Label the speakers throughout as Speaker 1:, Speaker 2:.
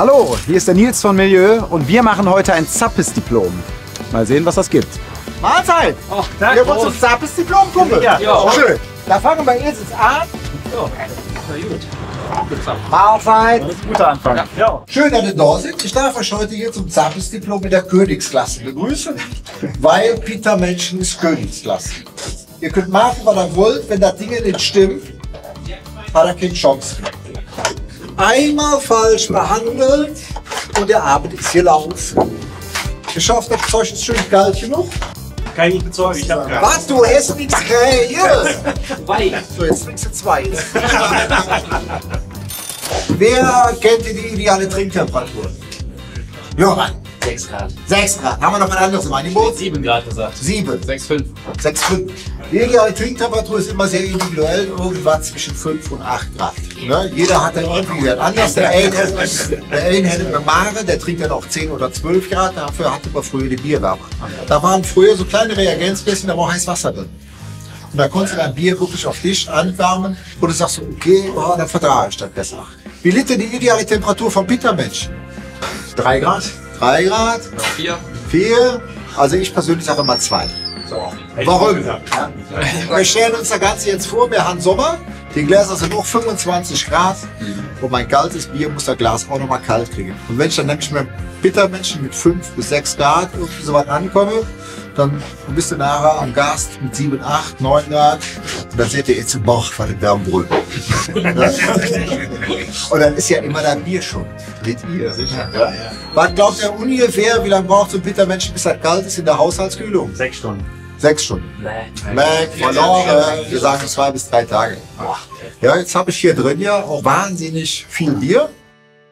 Speaker 1: Hallo, hier ist der Nils von Milieu und wir machen heute ein Zappes-Diplom. Mal sehen, was das gibt. Mahlzeit!
Speaker 2: Oh, danke.
Speaker 1: Wir wollen zum Zappes-Diplom, Kumpel.
Speaker 2: Ja.
Speaker 1: Schön. Da fangen wir jetzt an.
Speaker 2: Ja, gut.
Speaker 1: Mahlzeit!
Speaker 2: Das ist ein guter Anfang. Ja.
Speaker 1: Schön, dass ihr da seid. Ich darf euch heute hier zum Zappes-Diplom in der Königsklasse begrüßen, weil Peter Menschen ist Königsklasse. Ihr könnt machen, was ihr wollt, wenn das Ding nicht stimmt, hat er keine Chance mehr. Einmal falsch behandelt und der Abend ist gelaufen. Geschafft, das Zeug ist schön kalt genug.
Speaker 2: Kann ich nicht bezeugen, ich hab gar
Speaker 1: Was, du hast nichts kreiert?
Speaker 2: Zwei.
Speaker 1: So, jetzt trinkst du zwei. Wer kennt die ideale Trinktemperatur? Johann.
Speaker 2: 6 Grad.
Speaker 1: 6 Grad. Haben wir noch ein anderes im Angebot?
Speaker 2: 7 Grad gesagt.
Speaker 1: 7.
Speaker 2: 6,5.
Speaker 1: 6,5. Die ideale Trinktemperatur ist immer sehr individuell, irgendwann zwischen 5 und 8 Grad. Ne? Jeder hat dann irgendwie was anderes. Der eine hätte eine Mare, der trinkt dann auch 10 oder 12 Grad, dafür hatte man früher die Bierwärme. Da waren früher so kleine Reagenzgläschen, da war heiß Wasser drin. Und da konntest du dein Bier wirklich auf dich anwärmen und du sagst so, okay, oh, dann vertrage ich das besser. Wie liegt denn die ideale Temperatur vom Bittermensch? 3 Grad. 3 Grad.
Speaker 2: 4.
Speaker 1: 4. Also ich persönlich sage mal 2. So. Warum? Wir stellen uns das Ganze jetzt vor, wir haben Sommer, die Gläser sind auch 25 Grad und mein kaltes Bier muss das Glas auch noch mal kalt kriegen. Und wenn ich dann nämlich mit Bittermenschen mit 5 bis 6 Grad irgendwie so was ankomme, dann bist du nachher am Gast mit 7, 8, 9 Grad und dann seht ihr jetzt im Bauch von den Wärmbrüll. Und dann ist ja immer das Bier schon. Seht ihr, sicher? Ja. Was glaubt ihr ungefähr, wie lange braucht so ein Bittermensch, bis das kalt ist in der Haushaltskühlung?
Speaker 2: 6 Stunden.
Speaker 1: 6 Stunden. Verloren. Wir sagen 2 bis 3 Tage. Ja, jetzt habe ich hier drin ja auch wahnsinnig viel Bier.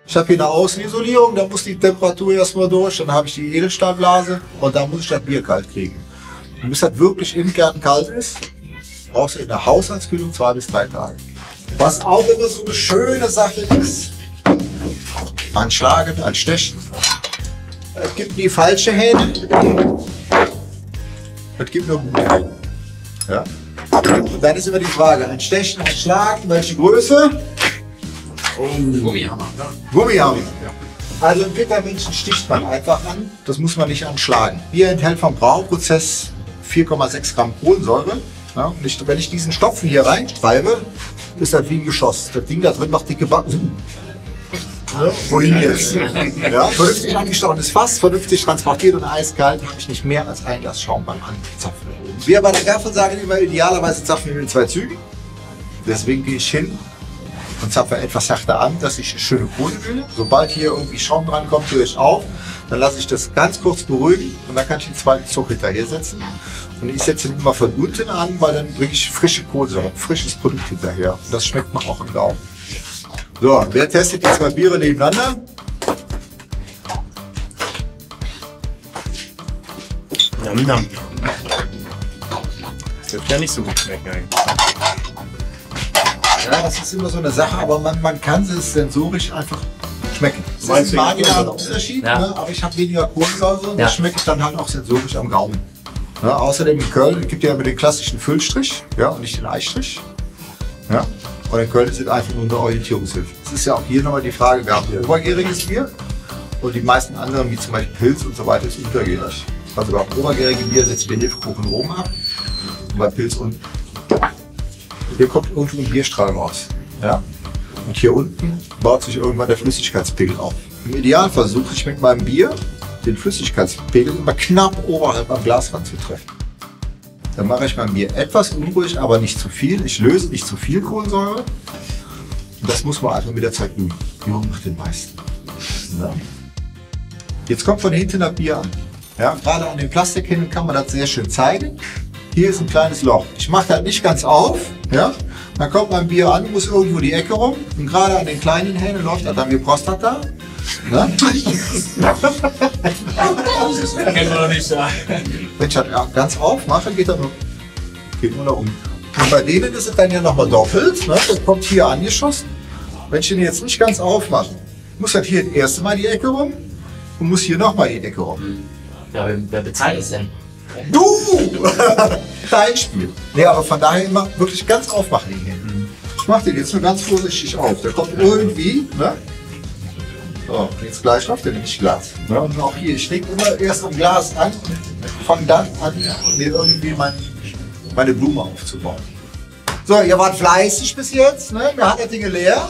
Speaker 1: Ich habe hier eine Außenisolierung, da muss die Temperatur erstmal durch, dann habe ich die Edelstahlblase und da muss ich das Bier kalt kriegen. Und bis das wirklich im Kern kalt ist, brauchst du in der Haushaltskühlung 2 bis 3 Tage. Was auch immer so eine schöne Sache ist, anschlagen, anstechen. Es gibt die falsche Hähne. Es gibt nur gute Hähne. Ja? Und dann ist immer die Frage, ein Stechen, ein Schlagen, welche Größe?
Speaker 2: Gummihammer.
Speaker 1: Gummihammer. Also ein Bittermenschen sticht man einfach an, das muss man nicht anschlagen. Bier enthält vom Brauprozess 4,6 Gramm Kohlensäure. Ja, und wenn ich diesen Stopfen hier reinschreibe, ist das wie ein Geschoss. Das Ding da drin macht dicke Backen. Ja, wohin jetzt? Ja, vernünftig angestauchtes Fass, vernünftig transportiert und eiskalt, habe ich nicht mehr als ein Glas Schaum beim Anzapfen. Wir bei der Gaffel sagen immer, idealerweise zapfen wir in 2 Zügen. Deswegen gehe ich hin und zapfe etwas härter an, dass ich eine schöne Kohle will. Sobald hier irgendwie Schaum dran kommt, höre ich auf. Dann lasse ich das ganz kurz beruhigen und dann kann ich den zweiten Zug hinterher setzen. Und ich setze ihn immer von unten an, weil dann bringe ich frische Kohlensäure, frisches Produkt hinterher. Und das schmeckt man auch im Gaumen. So, wer testet die 2 Biere nebeneinander?
Speaker 2: Nam. Das wird ja nicht so gut schmecken eigentlich.
Speaker 1: Ja, das ist immer so eine Sache, aber man kann es sensorisch einfach schmecken. Das ist ein marginaler Unterschied,
Speaker 2: ja.
Speaker 1: Ne? Aber ich habe weniger Kohlensäure und
Speaker 2: Ja.
Speaker 1: das schmecke ich dann halt auch sensorisch am Gaumen. Ja, außerdem in Köln gibt ja immer den klassischen Füllstrich, ja, und nicht den Eistrich. Ja. Und in Köln sind einfach nur eine Orientierungshilfe. Es ist ja auch hier nochmal die Frage, wir haben obergäriges Bier und die meisten anderen, wie zum Beispiel Pilz und so weiter, ist untergärig. Also beim obergärigen Bier setzen wir Hefekuchen oben ab und bei Pilz unten. Hier kommt irgendwo ein Bierstrahl raus. Ja? Und hier unten baut sich irgendwann der Flüssigkeitspegel auf. Im Idealfall versuche ich mit meinem Bier den Flüssigkeitspegel immer knapp oberhalb am Glasrand zu treffen. Dann mache ich mein Bier etwas unruhig, aber nicht zu viel. Ich löse nicht zu viel Kohlensäure. Und das muss man einfach mit der Zeit üben. Übung macht den meisten. Ja. Jetzt kommt von hinten das Bier an. Ja, gerade an den Plastikhinnen kann man das sehr schön zeigen. Hier ist ein kleines Loch. Ich mache das nicht ganz auf. Ja? Dann kommt mein Bier an, muss irgendwo die Ecke rum. Und gerade an den kleinen Hähnen läuft das dann wie Prostata. Ne?
Speaker 2: Das kennen wir noch nicht. Ja.
Speaker 1: Wenn ich das ganz aufmache, geht nur nach unten. Und bei denen ist es dann ja nochmal doppelt. Ne? Das kommt hier angeschossen. Wenn ich den jetzt nicht ganz aufmache, muss das hier das erste Mal die Ecke rum und muss hier nochmal die Ecke rum.
Speaker 2: Ja, wer bezahlt es denn?
Speaker 1: Du! Dein Spiel. Nee, aber von daher immer wirklich ganz aufmachen den Händen. Ich mache den jetzt nur ganz vorsichtig auf. Der kommt irgendwie, ne? So, jetzt gleich läuft der nämlich Glas. Ja, und auch hier, ich lege immer erst ein Glas an und fange dann an, mir irgendwie meine Blume aufzubauen. So, ihr wart fleißig bis jetzt, ne? Wir haben das Ding leer.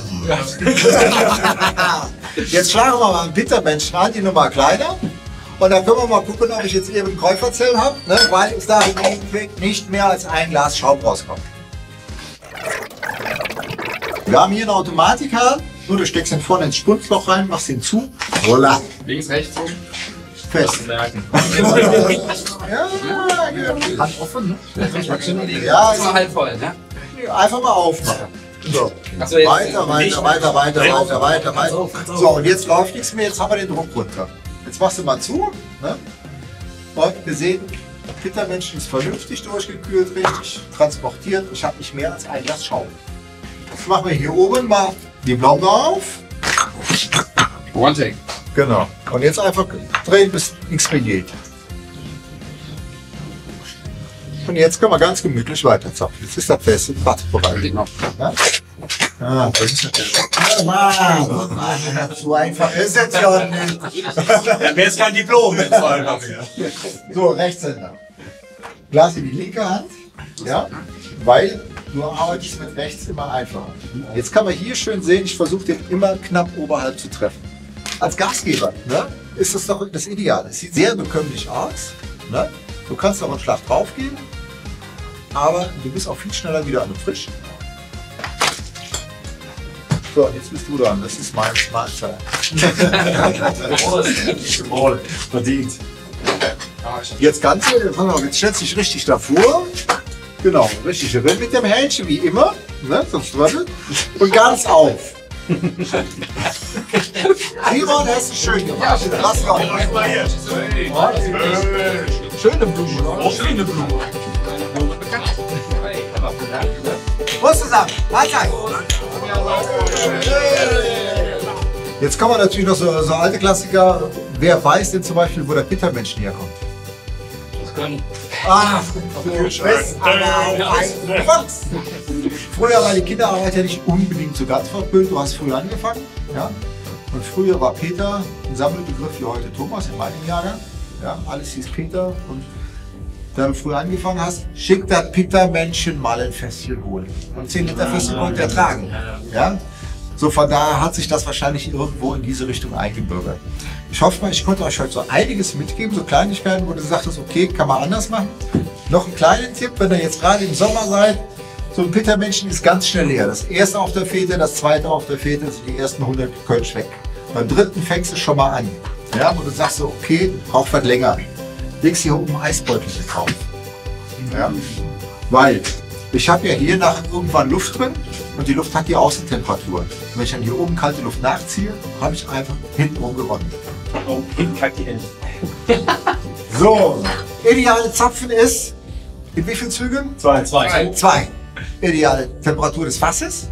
Speaker 1: Jetzt schlagen wir mal einen Bittermenschen an, die Nummer kleiner. Und dann können wir mal gucken, ob ich jetzt eben einen Käuferzell habe, ne? Weil es da im Endeffekt nicht mehr als ein Glas Schaum rauskommt. Wir haben hier eine Automatika. Nur du steckst ihn vorne ins Spunzloch rein, machst ihn zu. Voila.
Speaker 2: Links, rechts rum.
Speaker 1: Fest.
Speaker 2: Merken.
Speaker 1: Ja,
Speaker 3: Hand offen, ne?
Speaker 1: ja,
Speaker 3: Das war halb voll, ne?
Speaker 1: einfach mal aufmachen. So.
Speaker 3: Ach so, jetzt
Speaker 1: Weiter. So, und jetzt läuft nichts mehr, jetzt haben wir den Druck runter. Jetzt machst du mal zu. Ne? Und wir sehen, Bittermenschen ist vernünftig durchgekühlt, richtig transportiert. Ich habe nicht mehr als ein Glas Schaum. Jetzt machen wir hier oben mal die Blombe auf.
Speaker 3: One take.
Speaker 1: Genau. Und jetzt einfach drehen, bis nichts mehr geht. Und jetzt können wir ganz gemütlich weiterzapfen. Jetzt ist das fest im Bad bereit. Ja? Ah, das ist ja Mann, so einfach ist es ja nicht.
Speaker 2: Dann wäre es kein Diplom.
Speaker 1: So, Rechtshänder. Glas in die linke Hand, ja, weil du arbeitest mit rechts immer einfacher. Jetzt kann man hier schön sehen, ich versuche den immer knapp oberhalb zu treffen. Als Gastgeber, ne, ist das doch das Ideale. Es sieht sehr bekömmlich aus. Ne? Du kannst auch einen Schlag drauf geben, aber du bist auch viel schneller wieder an dem Frisch. So, jetzt bist du dran. Das ist mein Mahlzeit. Verdient. Jetzt kannst du, jetzt stellst du dich richtig davor. Genau, richtig drin mit dem Hähnchen, wie immer. Ne? Sonst wartet. Und ganz auf. Simon, das ist schön gemacht. Lass mal. Schöne Blume. Auch schöne Blume. Prost zusammen. Mahlzeit. Jetzt kann man natürlich noch so alte Klassiker. Wer weiß denn zum Beispiel, wo der Bittermenschen herkommt?
Speaker 2: Das können.
Speaker 1: Ah, du bist aber ein Fuchs. Früher war die Kinderarbeit ja nicht unbedingt so ganz verpönt. Du hast früher angefangen. Ja? Und früher war Peter ein Sammelbegriff wie heute Thomas in meinem Jahrgang. Ja? Alles hieß Peter. Und da du früher angefangen hast, schick das Bittermenschen mal ein Fässchen holen. Und 10 Liter Fässchen konnte er tragen. Ja? So von daher hat sich das wahrscheinlich irgendwo in diese Richtung eingebürgert. Ich hoffe mal, ich konnte euch heute so einiges mitgeben, so Kleinigkeiten, wo du sagtest, okay, kann man anders machen. Noch einen kleinen Tipp, wenn ihr jetzt gerade im Sommer seid, so ein Bittermenschen ist ganz schnell leer. Das erste auf der Fete, das zweite auf der Fete, sind die ersten 100 Kölsch weg. Beim dritten fängst du schon mal an. Ja, wo du sagst so, okay, braucht was länger. Legst hier oben Eisbeutel drauf. Ja? Weil ich habe ja hier nach irgendwann Luft drin und die Luft hat die Außentemperatur. Und wenn ich dann hier oben kalte Luft nachziehe, habe ich einfach hintenrum gewonnen.
Speaker 2: Oh, hinten kackt die Hände.
Speaker 1: So, ideale Zapfen ist, in wie vielen Zügen?
Speaker 2: 2.
Speaker 1: 2. Ideale Temperatur des Fasses?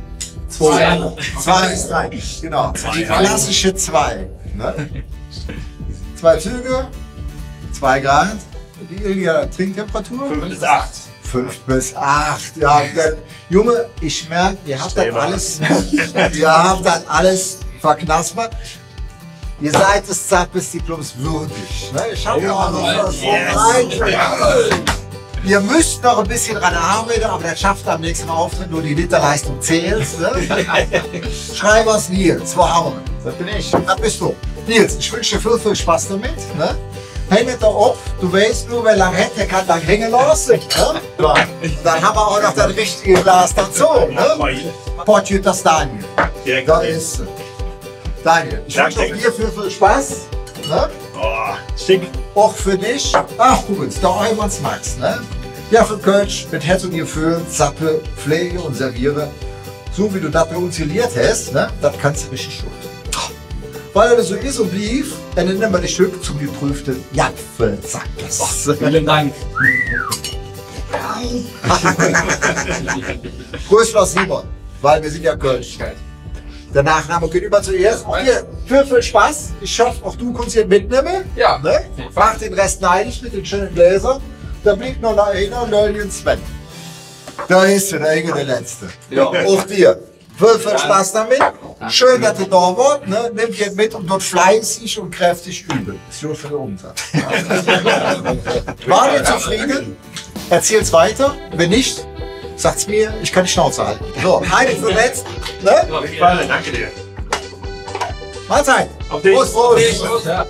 Speaker 1: 2. 2 bis 3. Genau. Die klassische 2. Ne? 2 Züge, 2 Grad. Die ideale Trinktemperatur?
Speaker 2: 5 bis 8.
Speaker 1: 5 bis 8. Ja, Junge, ich merke, ihr habt das alles verknaspert. Ihr seid des Zappes-Diploms würdig. Ne? Ich habe ja auch noch was vorbereitet. Ihr müsst noch ein bisschen dran arbeiten, aber das schafft am nächsten Auftritt nur die Literleistung zählt. Ne? Schreibers Nils, wo haben wir? Das bin ich. Das bist du. Nils, ich wünsche dir viel Spaß damit. Ne? Hängt da auf, du weißt nur, wer lang hängt, der kann lang hängen lassen. Ne? Dann haben wir auch noch das richtige Glas dazu. Ne? Portjüters Daniel. Da ist Daniel. Ich wünsche dir viel Spaß. Ne?
Speaker 2: Oh, schick.
Speaker 1: Auch für dich. Ach, du willst da Eumanns Max. Ne? Ja, für Kölsch mit Herz und Gefühl, Zappe, Pflege und Serviere. So wie du das bei uns geliert hast, ne? Das kannst du richtig schuld. Weil das so ist und blieb, dann nennen wir dich Stück zum geprüften Japfelzackes.
Speaker 3: Vielen Dank.
Speaker 1: Grüß aus Simon, weil wir sind ja Kölsch. Der Nachname geht immer zuerst. Auch hier, viel Spaß. Ich hoffe, auch du kannst hier mitnehmen.
Speaker 3: Ja.
Speaker 1: Ne? Mach den Rest neidisch mit den schönen Gläsern. Da blieb noch einer, Löljen Sven. Da ist der Enge, der Letzte.
Speaker 3: Ja.
Speaker 1: Auch dir. Viel Spaß damit. Schön, dass ihr da wart. Ne? Nehmt ihr mit und dort fleißig und kräftig üben. Das ist nur für den Umsatz. Wart ihr zufrieden? Erzählt's weiter. Wenn nicht, sagt's mir, ich kann die Schnauze halten. So, eine für letzt. Ne?
Speaker 2: Auf jeden Fall, danke dir.
Speaker 1: Mahlzeit.
Speaker 2: Auf dich.
Speaker 1: Prost, Prost.
Speaker 2: Ja.